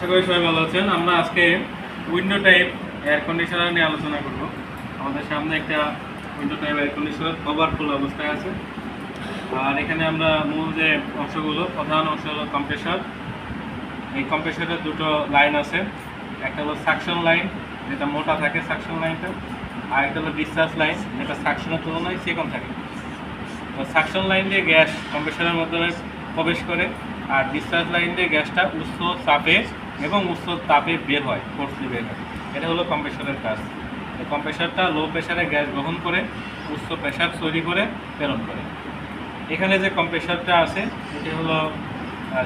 আশা করি সবাই ভালো আছেন। আমরা আজকে উইন্ডো টাইপ এয়ার কন্ডিশনার নিয়ে আলোচনা করব। আমাদের সামনে একটা window type air conditioner overflow অবস্থায় আছে। আর এখানে আমরা মূল যে অংশগুলো, প্রধান অংশ হলো কম্প্রেসার। এই কম্প্রেসারের দুটো লাইন আছে, একটা হলো সাকশন লাইন যেটা মোটা থাকে সাকশন লাইনটা, আর একটা হলো ডিসচার্জ লাইন যেটা সাকশনের তুলনায় চিকন থাকে। তো সাকশন লাইন দিয়ে গ্যাস কম্প্রেসারের মাধ্যমে প্রবেশ করে, আর ডিসচার্জ লাইন দিয়ে গ্যাসটা উচ্চ চাপে এবং উচ্চ তাপে বের হয়, ফোর্সলি বের হয়। এটা হলো কম্প্রেসারের কাজ। এই কম্প্রেসারটা লো প্রেশারে গ্যাস গ্রহণ করে উচ্চ প্রেশার তৈরি করে প্রেরণ করে। এখানে যে কম্প্রেসারটা আছে এটি হলো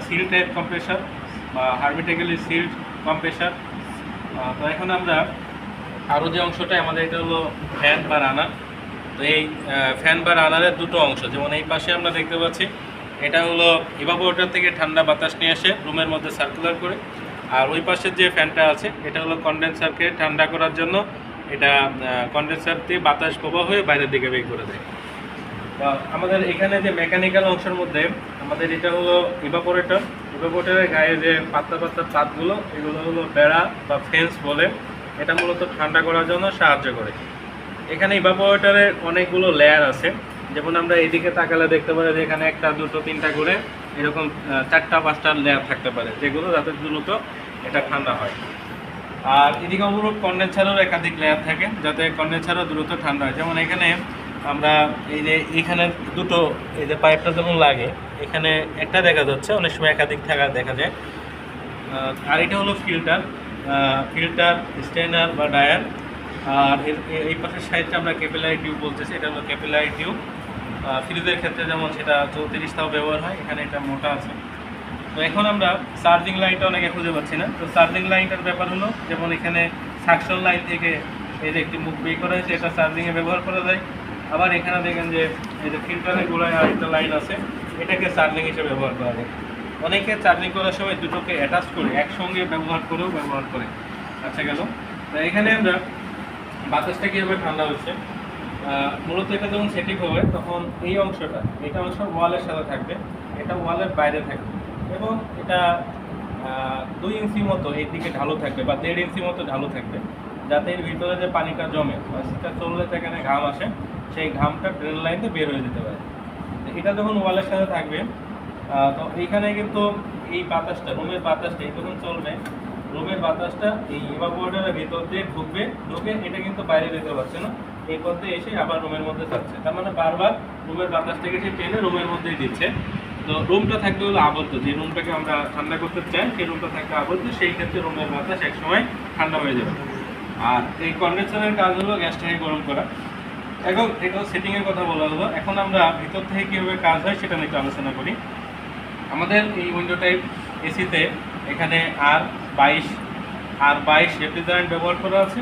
সিল টাইপ কম্প্রেসার বা হার্মেটিক্যালি সিল্ড কম্প্রেসার। তো এখন আমরা আরও যে অংশটা আমাদের, এটা হলো ফ্যান বা রানার। তো এই ফ্যান বা রানারের দুটো অংশ, যেমন এই পাশে আমরা দেখতে পাচ্ছি এটা হলো ইভাপোরেটর থেকে ঠান্ডা বাতাস নিয়ে এসে রুমের মধ্যে সার্কুলার করে, আর ওই পাশের যে ফ্যানটা আছে এটা হলো কন্ডেন্সারকে ঠান্ডা করার জন্য। এটা কন্ডেন্সার দিয়ে বাতাস প্রবাহ হয়ে বাইরের দিকে বের করে দেয়। তো আমাদের এখানে যে মেকানিক্যাল অংশের মধ্যে আমাদের এটা হলো ইভাপোরেটর। ইভাপোরেটরের গায়ে যে পাতলা পাতলা তারগুলো, এগুলো হলো বেড়া বা ফেন্স বলে। এটা মূলত ঠান্ডা করার জন্য সাহায্য করে। এখানে ইভাপোরেটরের অনেকগুলো লেয়ার আছে, যেমন আমরা এইদিকে তাকালে দেখতে পারি যে এখানে একটা দুটো তিনটা করে এরকম 4-5টা লেয়ার থাকতে পারে, যেগুলো যাতে দ্রুত এটা ঠান্ডা হয়। আর এদিকে অনুরূপ কন্ডেন্সারেরও একাধিক লেয়ার থাকে, যাতে কন্ডেন্সারও দ্রুত ঠান্ডা হয়। যেমন এখানে আমরা এই যে এইখানে দুটো, এই যে পাইপটা যেমন লাগে এখানে একটা দেখা যাচ্ছে, অনেক সময় একাধিক থাকা দেখা যায়। আর এটা হলো ফিল্টার, স্টেনার বা ডায়ার। আর এই পাশের সাইডটা আমরা ক্যাপিলারি টিউব বলতেছি, এটা হলো ক্যাপিলারি টিউব। ফ্রিজের ক্ষেত্রে যেমন সেটা 34 ব্যবহার হয়, এখানে এটা মোটা আছে। তো এখন আমরা চার্জিং লাইনটা অনেকে খুঁজে পাচ্ছি না। তো চার্জিং লাইনটার ব্যাপার হলো, যেমন এখানে সাকশন লাইন থেকে এই যে একটি মুখ বের করা হয়েছে, এটা চার্জিংয়ে ব্যবহার করা যায়। আবার এখানে দেখেন যে এই যে ফিল্টারের গোড়ায় আরেকটা লাইন আছে, এটাকে চার্জিং হিসেবে ব্যবহার করা যায়। অনেকে চার্জিং করার সময় দুটোকে অ্যাটাচ করে একসঙ্গে ব্যবহার করে। আচ্ছা গেল। তো এখানে আমরা বাতাসটা কীভাবে ঠান্ডা হচ্ছে, মূলত এটা যখন সেটিং হবে তখন এই অংশটা, এটা অংশ ওয়ালের সাথে থাকবে, এটা ওয়ালের বাইরে থাকবে, এবং এটা 2 ইঞ্চি মতো এই দিকে ঢালু থাকবে বা 1.5 ইঞ্চি মতো ঢালু থাকবে, যাতে এর ভিতরে যে পানিটা জমে বা সেটা চললে সেখানে ঘাম আসে, সেই ঘামটা ড্রেন লাইনে বের হয়ে যেতে পারে। এটা যখন ওয়ালের সাথে থাকবে, তো এইখানে কিন্তু এই বাতাসটা, রুমের বাতাসটা এই যখন চলবে, রুমের বাতাসটা এই ইভাপোরেটরের ভিতর দিয়ে ঢুকে এটা কিন্তু বাইরে যেতে পারছে না, এই পথে এসে আবার রুমের মধ্যে যাচ্ছে। তার মানে বারবার রুমের বাতাসটাকে সে টেনে রুমের মধ্যেই দিচ্ছে। তো রুমটা থাকবে হলো আবদ্ধ, যে রুমটাকে আমরা ঠান্ডা করতে চাই সেই রুমটা থাকবে আবদ্ধ, সেই ক্ষেত্রে রুমের বাতাস একসময় ঠান্ডা হয়ে যাবে। আর এই কন্ডেন্সারের কাজ হলো গ্যাসটাকে গরম করা। এখন এটা সেটিংয়ের কথা বলা হলো, এখন আমরা ভিতর থেকে কীভাবে কাজ হয় সেটা নিয়ে একটু আলোচনা করি। আমাদের এই উইন্ডো টাইপ এসিতে এখানে আর22 রেফ্রিজারেন্ট ব্যবহার করা আছে।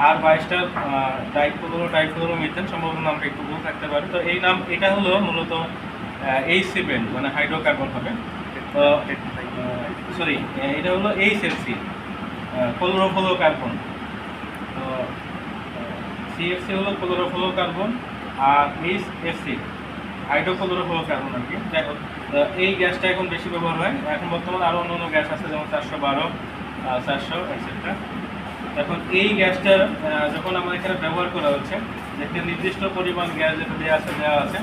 আর22টা ডাইফ্লোরো মিথেন, সম্ভবত নামটা একটু ভুল থাকতে পারে। তো এই নাম, এটা হলো মূলত H7, মানে হাইড্রোকার্বন হবে। তো সরি, এটা হলো HFC, ক্লোরোফ্লোরোকার্বন। তো CFC হলো ক্লোরোফ্লোরোকার্বন, আর HFC হাইড্রোক্লোরোফ্লোরোকার্বন আর কি। যাই হোক, এই গ্যাসটা এখন বেশি ব্যবহার হয়। এখন বর্তমানে আরও অন্য গ্যাস আছে, যেমন 412, 400 এটসেট্রা। এখন এই গ্যাসটা যখন আমরা এখানে ব্যবহার করা হচ্ছে, একটা নির্দিষ্ট পরিমাণ গ্যাস যেটা দেওয়া আছে,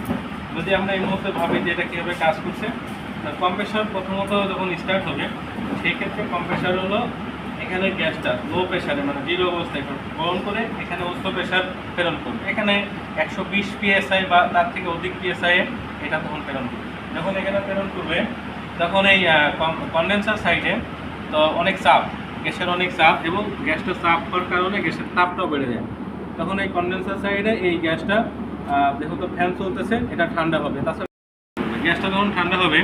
যদি আমরা এই মুহূর্তে ভাবি যে এটা কীভাবে কাজ করছে, কম্প্রেসার প্রথমত যখন স্টার্ট হবে, সেই ক্ষেত্রে কম্প্রেসার হলো এখানে গ্যাসটা লো প্রেশারে, মানে 0 অবস্থায় গ্রহণ করে এখানে উচ্চ প্রেশার প্রেরণ করবে। এখানে 120 PSI বা তার থেকে অধিক PSI এটা তখন প্রেরণ করবে। যখন এখানে প্রেরণ করবে তখন এই কন্ডেন্সার সাইডে তো অনেক চাপ, গ্যাসের অনেক চাপ, এবং গ্যাসটা চাপ হওয়ার কারণে গ্যাসের তাপটাও বেড়ে যায়। তখন এই কন্ডেন্সার সাইডে এই গ্যাসটা, যেহেতু ফ্যান চলতেছে, এটা ঠান্ডা হবে। তাছাড়া গ্যাসটা যখন ঠান্ডা হবে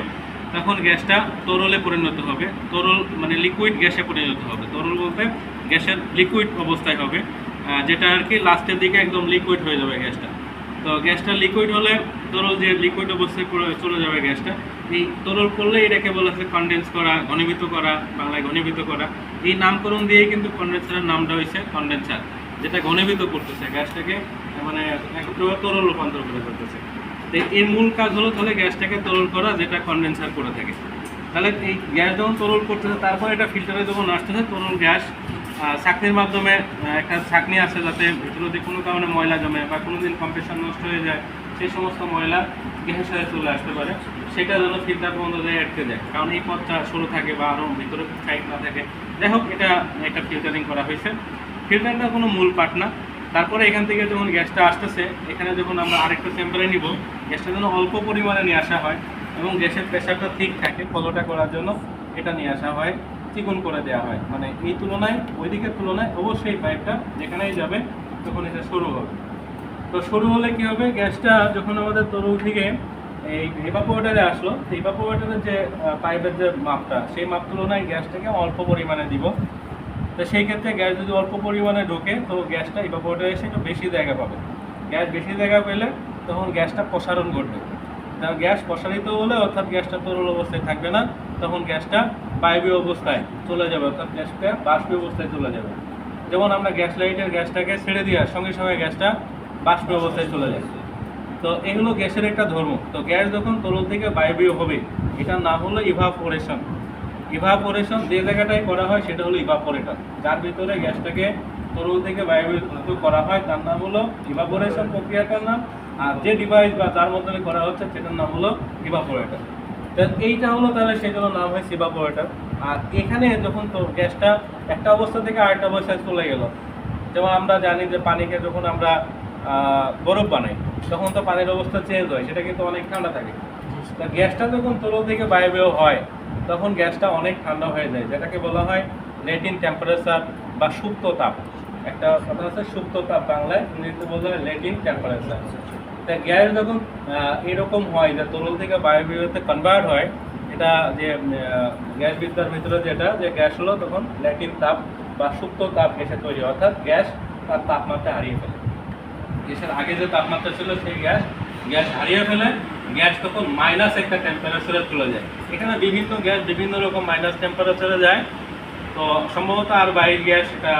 তখন গ্যাসটা তরলে পরিণত হবে। তরল মানে লিকুইড গ্যাসে পরিণত হবে। তরল বলতে গ্যাসের লিকুইড অবস্থায় হবে, যেটা আর কি লাস্টের দিকে একদম লিকুইড হয়ে যাবে গ্যাসটা। তো গ্যাসটা লিকুইড হলে, তরল যে লিকুইড অবস্থায় চলে যাবে গ্যাসটা, এই তরল করলে এটাকে বলা হয় কনডেন্স করা, ঘনীভূত করা, বাংলায় ঘনীভূত করা। এই নামকরণ দিয়েই কিন্তু কন্ডেন্সারের নামটা হয়েছে কন্ডেন্সার, যেটা ঘনীভূত করতেছে গ্যাসটাকে, মানে একটু তরল রূপান্তর করে করতেছে। তো এর মূল কাজ হলো তাহলে গ্যাসটাকে তরল করা, যেটা কন্ডেন্সার করে থাকে। তাহলে এই গ্যাস যখন তরল করতেছে তারপরে এটা ফিল্টারে যখন আসতেছে তরল গ্যাস ছাঁকনির মাধ্যমে একটা ছাঁকনি আছে যাতে ভিতরে যদি কোনো কারণে ময়লা জমে বা কোনো দিন কম্প্রেসার নষ্ট হয়ে যায় সেই সমস্ত ময়লা গ্যাসের সাথে চলে আসতে পারে, সেটা যেন ফিল্টার বন্ধ দিয়ে আটকে যায়, কারণ এই পথটা সরু থাকে বা আরও ভিতরে সাইড না থাকে। যাই হোক, এটা একটা ফিল্টারিং করা হয়েছে। ফিল্টারটা কোনো মূল পার্ট না। তারপরে এখান থেকে যখন গ্যাসটা আসতেছে, এখানে যখন আমরা আরেকটা স্যাম্পলে নিব, গ্যাসটা যেন অল্প পরিমাণে নিয়ে আসা হয় এবং গ্যাসের প্রেশারটা ঠিক থাকে ফলোটা করার জন্য এটা নিয়ে আসা হয়, চিকন করে দেওয়া হয়। মানে এই তুলনায় ওই দিকের তুলনায় অবশ্যই পাইপটা যেখানেই যাবে তখন এটা সরু হবে। তো সরু হলে কী হবে, গ্যাসটা যখন আমাদের তরল থেকে এই ইভাপোরেটরে আসলো, তো ইভাপোরেটরের যে পাইপের যে মাপটা, সেই মাপ তুলনায় গ্যাসটাকে অল্প পরিমাণে দিব। তো সেই ক্ষেত্রে গ্যাস যদি অল্প পরিমাণে ঢোকে তো গ্যাসটা ইভাপোরেটরে এসে একটু বেশি জায়গা পাবে। গ্যাস বেশি জায়গা পেলে তখন গ্যাসটা প্রসারণ ঘটবে। গ্যাস প্রসারিত হলে অর্থাৎ গ্যাসটা তরল অবস্থায় থাকবে না, তখন গ্যাসটা বায়বীয় অবস্থায় চলে যাবে, অর্থাৎ গ্যাসটা বাষ্পীয় অবস্থায় চলে যাবে। যেমন আমরা গ্যাস লাইটের গ্যাসটাকে ছেড়ে দেওয়ার সঙ্গে সঙ্গে গ্যাসটা বাষ্পীয় অবস্থায় চলে যায়। তো এগুলো গ্যাসের একটা ধর্ম। তো গ্যাস যখন তরল থেকে বায়বীয় হবে, এটার নাম হলো ইভাপোরেশন। ইভাপোরেশন যে জায়গাটায় করা হয় সেটা হলো ইভাপোরেটর, যার ভিতরে গ্যাসটাকে তরল থেকে বায়বীয় করা হয় তার নাম হলো ইভাপোরেশন প্রক্রিয়াটার নাম। আর যে ডিভাইস বা যার মাধ্যমে করা হচ্ছে সেটার নাম হলো ইভাপোরেটর। তো এইটা হলো তাহলে সেই জন্য নাম হয় ইভাপোরেটর। আর এখানে যখন তো গ্যাসটা একটা অবস্থা থেকে আরেকটা অবস্থায় চলে গেল, যেমন আমরা জানি যে পানিকে যখন আমরা বরফ বানাই তখন তো পানির অবস্থা চেঞ্জ হয়, সেটা কিন্তু অনেক ঠান্ডা থাকে। তা গ্যাসটা যখন তরল থেকে বায়বীয় হয় তখন গ্যাসটা অনেক ঠান্ডা হয়ে যায়, যেটাকে বলা হয় লেটিন টেম্পারেচার বা সুপ্ত তাপ। একটা কথা আছে সুপ্ত তাপ, বাংলায় ইংরেজিতে বলা হয় লেটিন টেম্পারেচার। তা গ্যাস যখন এরকম হয় যে তরল থেকে বায়বীয়তে কনভার্ট হয়, এটা যে গ্যাস বিদ্যার ভিতরে যেটা যে গ্যাস হলো তখন ল্যাটিন তাপ বা সুপ্ত তাপ গ্যাসে তৈরি, অর্থাৎ গ্যাস তার তাপমাত্রা হারিয়ে ফেলে। গ্যাসের আগে যে তাপমাত্রা ছিল সেই গ্যাস হারিয়ে ফেলে, গ্যাস তখন মাইনাস একটা টেম্পারেচারে চলে যায়। এখানে বিভিন্ন গ্যাস বিভিন্ন রকম মাইনাস টেম্পারেচারে যায়। তো সম্ভবত আর বাইরের গ্যাস এটা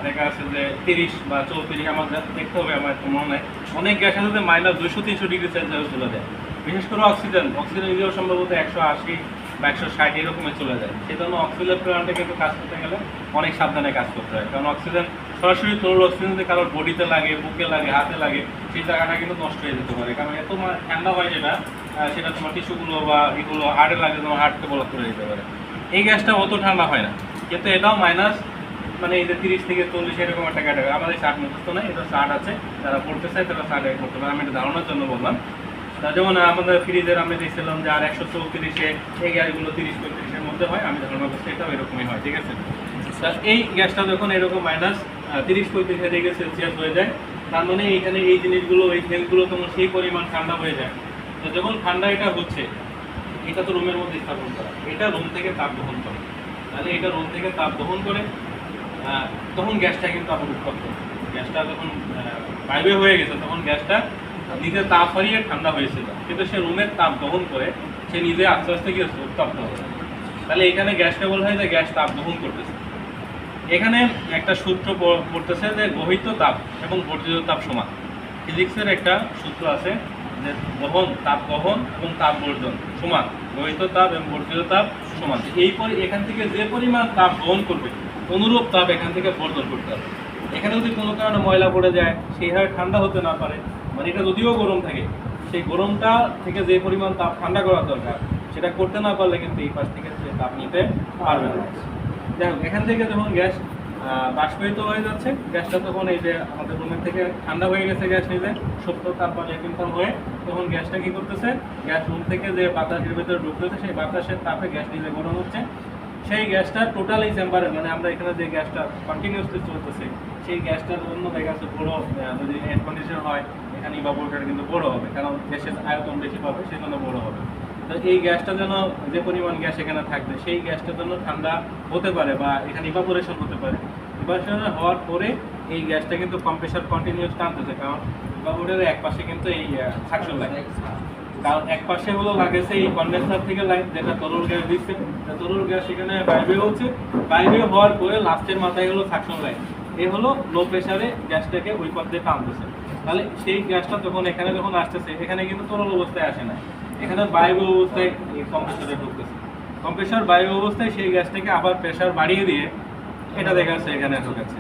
দেখা আছে যে 30 বা 34, আমার দেখতে হবে, আমার তো মনে হয় অনেক গ্যাস আছে যে -200-300 ডিগ্রি সেলসিয়াস চলে যায়। বিশেষ করে অক্সিজেন নিজেও সম্ভবত 180 বা 160 এরকমে চলে যায়। সেই জন্য অক্সিজেন প্ল্যান্টে কিন্তু কাজ করতে গেলে অনেক সাবধানে কাজ করতে হয়, কারণ অক্সিজেন সরাসরি তরল অক্সিজেন যদি কারোর বডিতে লাগে, বুকে লাগে, হাতে লাগে, সেই জায়গাটা কিন্তু নষ্ট হয়ে যেতে পারে। কারণ এত ঠান্ডা হয় সেটা তোমার টিস্যুগুলো বা এগুলো হার্টে লাগে, তোমার হার্টকে ব্লক করে দিতে পারে। এই গ্যাসটা অত ঠান্ডা হয় না, কিন্তু এটাও মাইনাস, মানে এই যে 30 থেকে 40 এরকম একটা ক্যাটাগরি। আমাদের 60 মুখস্থ নয়, এটা 60 আছে, যারা পড়তে চায় তারা 60 করতে পারে। আমি একটা ধারণার জন্য বললাম। তা যেমন আমাদের ফ্রিজের আমি দেখছিলাম যে আর 134-এ এই গ্যাসগুলো 30-35-এর মধ্যে হয়, আমি ধারণা করছি এটাও এরকমই হয়, ঠিক আছে। তা এই গ্যাসটা যখন এরকম -30-35 ডিগ্রি সেলসিয়াস হয়ে যায়, তার মানে এইখানে এই জিনিসগুলো, এই সেলগুলো তখন সেই পরিমাণ ঠান্ডা হয়ে যায়। তো যখন ঠান্ডা এটা হচ্ছে, এটা তো রুমের মধ্যে স্থাপন করা, এটা রুম থেকে তাপ গ্রহণ করে, তাহলে এটা রুম থেকে তাপ গ্রহণ করে তখন গ্যাসটা কিন্তু আবার উৎপন্ন করে। গ্যাসটা যখন বায়বীয় হয়ে গেছে তখন গ্যাসটা নিজে তাপ হারিয়ে ঠান্ডা হয়েছিল, কিন্তু সে রুমের তাপ গ্রহণ করে সে নিজে আস্তে আস্তে গিয়ে উত্তপ্ত হবে। তাহলে এখানে গ্যাসটা বলা হয় যে গ্যাস তাপ গ্রহণ করতেছে। এখানে একটা সূত্র পড়তেছে যে গহিত তাপ এবং বর্ধিত তাপ সমান। ফিজিক্সের একটা সূত্র আছে যে তাপ গ্রহণ এবং তাপ বর্জন সমান, গহিত তাপ এবং বর্ধিত তাপ সমান। এখান থেকে যে পরিমাণ তাপ গ্রহণ করবে অনুরূপ তাপ এখান থেকে বর্জন করতে হবে। এখানে যদি কোনো কারণে ময়লা পড়ে যায়, সেই হারে ঠান্ডা হতে না পারে, মানে এটা যদিও গরম থাকে, সেই গরমটা থেকে যে পরিমাণ তাপ ঠান্ডা করা দরকার সেটা করতে না পারলে কিন্তু এই পাশ থেকে সে তাপ নিতে পারবে না। যাই হোক, এখান থেকে যখন গ্যাস বাষ্পীয়িত হয়ে যাচ্ছে, গ্যাসটা তখন এই যে আমাদের রুমের থেকে ঠান্ডা হয়ে গেছে, গ্যাস নিজে সুপ্ত তাপ বা ল্যাটিন তাপ হয়ে তখন গ্যাসটা কী করতেছে, গ্যাস রুম থেকে যে বাতাসের ভিতরে ঢুকতেছে সেই বাতাসের তাপে গ্যাস নিজে গরম হচ্ছে। সেই গ্যাসটা টোটাল এই চেম্বারে, মানে আমরা এখানে যে গ্যাসটা কন্টিনিউসলি চলতেছে সেই গ্যাসটার অন্য দেখা যাচ্ছে বড়ো, যদি এয়ার কন্ডিশন হয় এখানে ইভাপোরেটর কিন্তু বড় হবে, কারণ গ্যাসের আয়তন বেশি পাবে, সেই জন্য বড় হবে। তো এই গ্যাসটা যেন যে পরিমাণ গ্যাস এখানে থাকবে সেই গ্যাসটা যেন ঠান্ডা হতে পারে বা এখানে ইভাপোরেশন হতে পারে। ইভাপোরেশন হওয়ার পরে এই গ্যাসটা কিন্তু কম্প্রেসার কন্টিনিউস টানতেছে, কারণ ইভাপোরেটরের এক পাশে কিন্তু এই সাকশন লাইন, কারণ এক পাশে হলো লাগেছে এই কন্ডেন্সার থেকে লাইন যেটা তরল গ্যাস দিচ্ছে, তরল গ্যাস এখানে বায়বীয় হচ্ছে, বায়বীয় হওয়ার পরে লাস্টের মাথায় হলো সাকশন লাইন, এই হলো লো প্রেসারে গ্যাসটাকে ওই পথ দিয়ে টানতেছে। তাহলে সেই গ্যাসটা যখন এখানে যখন আসতেছে, এখানে কিন্তু তরল অবস্থায় আসে না, এখানে বায়বীয় অবস্থায় এই কম্প্রেসারে ঢুকতেছে। কম্প্রেসর বায়ু অবস্থায় সেই গ্যাসটাকে আবার প্রেশার বাড়িয়ে দিয়ে এটা দেখা যাচ্ছে এখানে ঢোকাচ্ছে।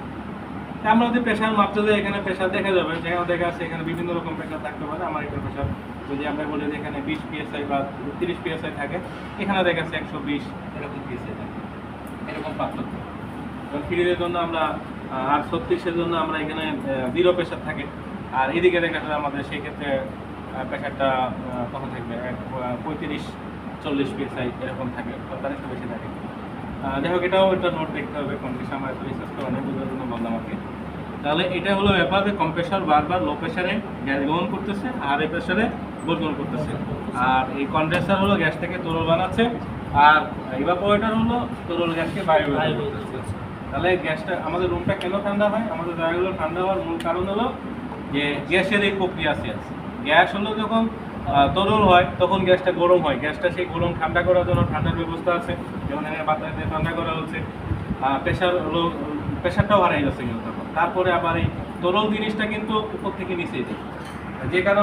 আমরা যদি প্রেশার মাপতে যাই এখানে প্রেশার দেখা যাবে, যেখানে দেখা যাচ্ছে এখানে বিভিন্ন রকম প্রেশার থাকতে পারে। আমার এটা প্রেশার যদি আমরা বলি যে এখানে 20 PSI বা 30 PSI থাকে, এখানে দেখা যাচ্ছে 120 এরকম PSI থাকে, এরকম পার্থক্য। এবং ফ্রিজের জন্য আমরা আর 36-এর জন্য আমরা এখানে 0 প্রেশার থাকে, আর এদিকে দেখা যাচ্ছে আমাদের সেই ক্ষেত্রে প্রেশারটা কত থাকবে 35-40 PSI এরকম থাকে, তার একটু বেশি থাকে। যাই হোক, এটাও একটা নোট দেখতে হবে, কম্প্রেসার আমার এত রিসার্চ করা নেই, বোঝার জন্য বললাম আর কি। তাহলে এটা হলো ব্যাপার যে কম্প্রেসর বারবার লো প্রেশারে গ্যাস গ্রহণ করতেছে আর এই প্রেশারে বর্জন করতেছে, আর এই কন্ডেন্সার হলো গ্যাসটাকে তরল বানাচ্ছে, আর ইভাপোরেটর হলো তরল গ্যাসকে বায়ু করতেছে। তাহলে গ্যাসটা আমাদের রুমটা কেন ঠান্ডা হয়, আমাদের জায়গাগুলো ঠান্ডা হওয়ার মূল কারণ হলো যে গ্যাসের এই প্রক্রিয়া আছে। গ্যাস হলো যখন তরল হয় তখন গ্যাসটা গরম হয়, গ্যাসটা সেই গরম ঠান্ডা করার জন্য ঠান্ডার ব্যবস্থা আছে, যেমন এখানে বাতাস দিয়ে ঠান্ডা করা হচ্ছে। প্রেশার হলো, প্রেশারটাও হারিয়ে যাচ্ছে কিন্তু তখন। তারপরে আবার এই তরল জিনিসটা কিন্তু উপর থেকে নিচে যায়, যে কারণে